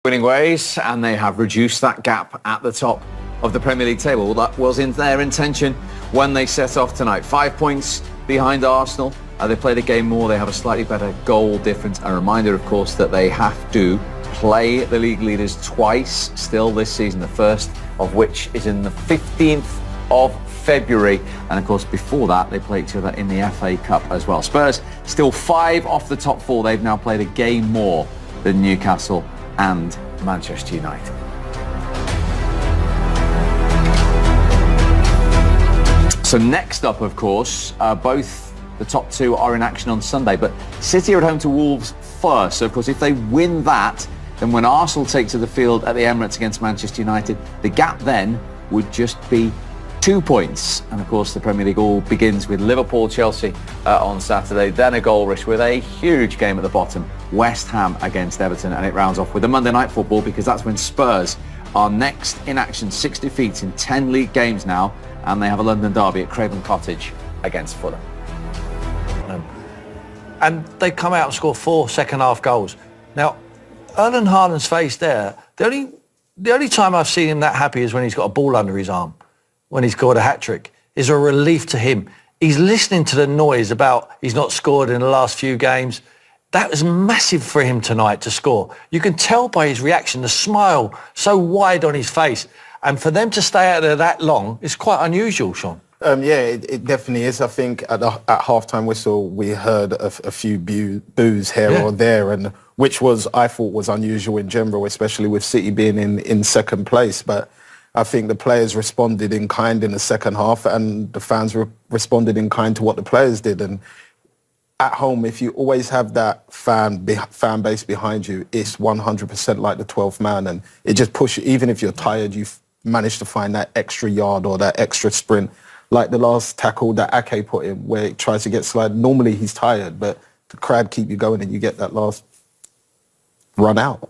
winning ways, and they have reduced that gap at the top of the Premier League table. Well, that was in their intention when they set off tonight. 5 points behind Arsenal. They played a game more. They have a slightly better goal difference. A reminder, of course, that they have to play the league leaders twice still this season, the first of which is in the 15th of February. And of course, before that, they play each other in the FA Cup as well. Spurs still 5 off the top 4. They've now played a game more than Newcastle and Manchester United. So next up, of course, both the top 2 are in action on Sunday, but City are at home to Wolves first. So of course, if they win that, then when Arsenal take to the field at the Emirates against Manchester United, the gap then would just be 2 points. And of course, the Premier League all begins with Liverpool-Chelsea on Saturday, then a goal rush with a huge game at the bottom, West Ham against Everton, and it rounds off with the Monday night football, because that's when Spurs are next in action. 6 defeats in 10 league games now, and they have a London derby at Craven Cottage against Fulham. And they come out and score 4 second-half goals. Now, Erling Haaland's face there, the only time I've seen him that happy is when he's got a ball under his arm, when he's scored a hat-trick. Is a relief to him. He's listening to the noise about he's not scored in the last few games. That was massive for him tonight to score. You can tell by his reaction, the smile so wide on his face. And for them to stay out there that long is quite unusual, Sean. It definitely is. I think at half-time whistle, we heard a few boos here or there, and which I thought was unusual in general, especially with City being in second place. But I think the players responded in kind in the second half, and the fans responded in kind to what the players did. And at home, if you always have that fan base behind you, it's 100% like the 12th man, and it just pushes. Even if you're tired, you've managed to find that extra yard or that extra sprint. Like the last tackle that Ake put in, where he tries to get slide. Normally he's tired, but the crowd keep you going and you get that last run out.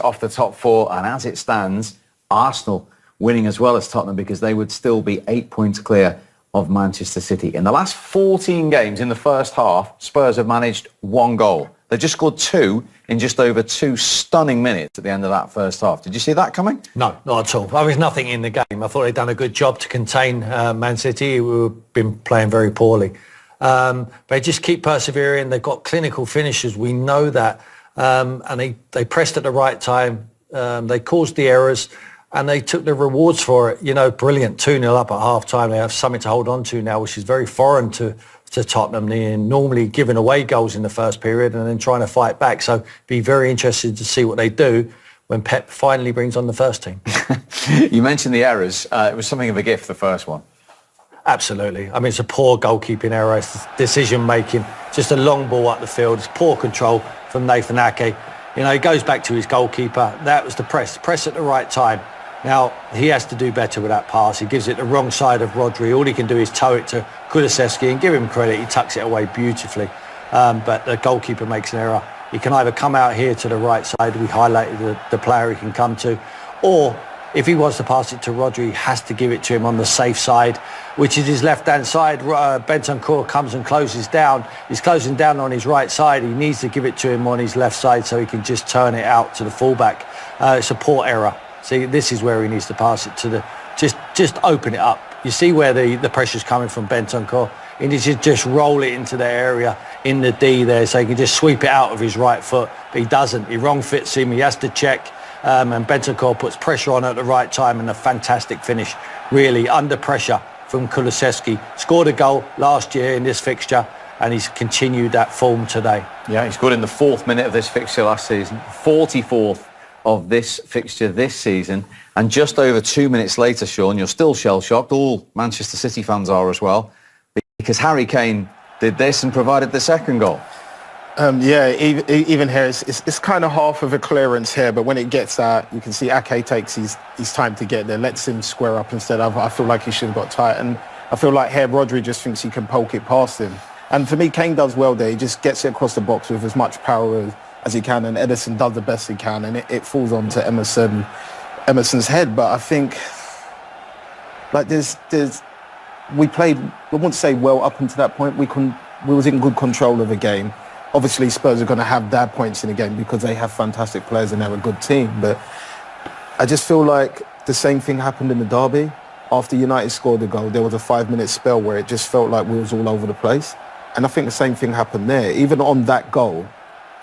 Off the top 4, and as it stands, Arsenal winning as well as Tottenham, because they would still be 8 points clear of Manchester City. In the last 14 games in the first half, Spurs have managed 1 goal. They just scored 2 in just over 2 stunning minutes at the end of that first half. Did you see that coming? No, not at all. There was nothing in the game. I thought they'd done a good job to contain Man City, who have been playing very poorly. They just keep persevering. They've got clinical finishers. We know that. And they pressed at the right time. They caused the errors, and they took the rewards for it. You know, brilliant. 2-0 up at half-time. They have something to hold on to now, which is very foreign to Tottenham. They're normally giving away goals in the first period and then trying to fight back. So be very interested to see what they do when Pep finally brings on the first team. You mentioned the errors. It was something of a gift, the first one. Absolutely. I mean, it's a poor goalkeeping error. It's decision-making. Just a long ball up the field. It's poor control from Nathan Ake. You know, he goes back to his goalkeeper. That was the press at the right time. Now, he has to do better with that pass. He gives it the wrong side of Rodri. All he can do is toe it to Kulusevski, and give him credit, he tucks it away beautifully. But the goalkeeper makes an error. He can either come out here to the right side, we highlighted the player he can come to, or if he wants to pass it to Rodri, he has to give it to him on the safe side, which is his left-hand side. Bentancur comes and closes down. He's closing down on his right side. He needs to give it to him on his left side so he can just turn it out to the fullback. It's a poor error. See, this is where he needs to pass it to just open it up. You see where the pressure's coming from Bentancur. He needs to just roll it into the area in the D there so he can just sweep it out of his right foot. But he doesn't. He wrong fits him. He has to check. And Bentancur puts pressure on at the right time, and a fantastic finish, really, under pressure from Kulusevski. Scored a goal last year in this fixture, and he's continued that form today. Yeah, he scored in the 4th minute of this fixture last season, 44th of this fixture this season, and just over 2 minutes later, Sean, you're still shell-shocked. All Manchester City fans are as well, because Harry Kane did this and provided the second goal. Even here, it's kind of half of a clearance here, but when it gets out, you can see Ake takes his time to get there, lets him square up instead. I feel like he should have got tight, and I feel like here Rodri just thinks he can poke it past him. And for me, Kane does well there. He just gets it across the box with as much power as he can, and Ederson does the best he can, and it falls onto Emerson's head. But I think, like, we played, I wouldn't say well up until that point. We was in good control of the game. obviously Spurs are going to have their points in the game because they have fantastic players and they're a good team. But I just feel like the same thing happened in the derby. After United scored the goal, there was a 5-minute spell where it just felt like we was all over the place. And I think the same thing happened there. Even on that goal,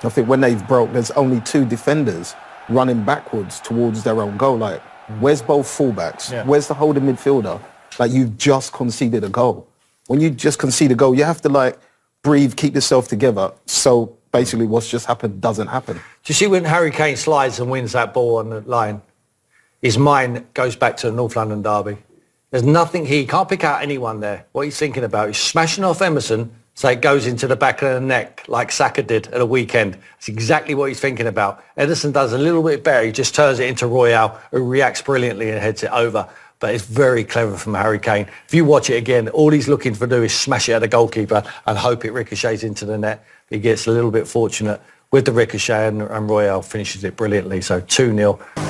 I think when they've broke, there's only 2 defenders running backwards towards their own goal. Like, where's both fullbacks? Yeah. Where's the holding midfielder? Like, you've just conceded a goal. When you just concede a goal, you have to, like, breathe, keep yourself together. So basically what's just happened doesn't happen. Do you see when Harry Kane slides and wins that ball on the line? His mind goes back to the North London derby. There's nothing he can't pick out anyone there. What he's thinking about is smashing off Emerson so it goes into the back of the neck like Saka did at the weekend. It's exactly what he's thinking about. Ederson does a little bit better. He just turns it into Royale, who reacts brilliantly and heads it over. But it's very clever from Harry Kane. If you watch it again, all he's looking to do is smash it at the goalkeeper and hope it ricochets into the net. He gets a little bit fortunate with the ricochet and Royale finishes it brilliantly. So 2-0.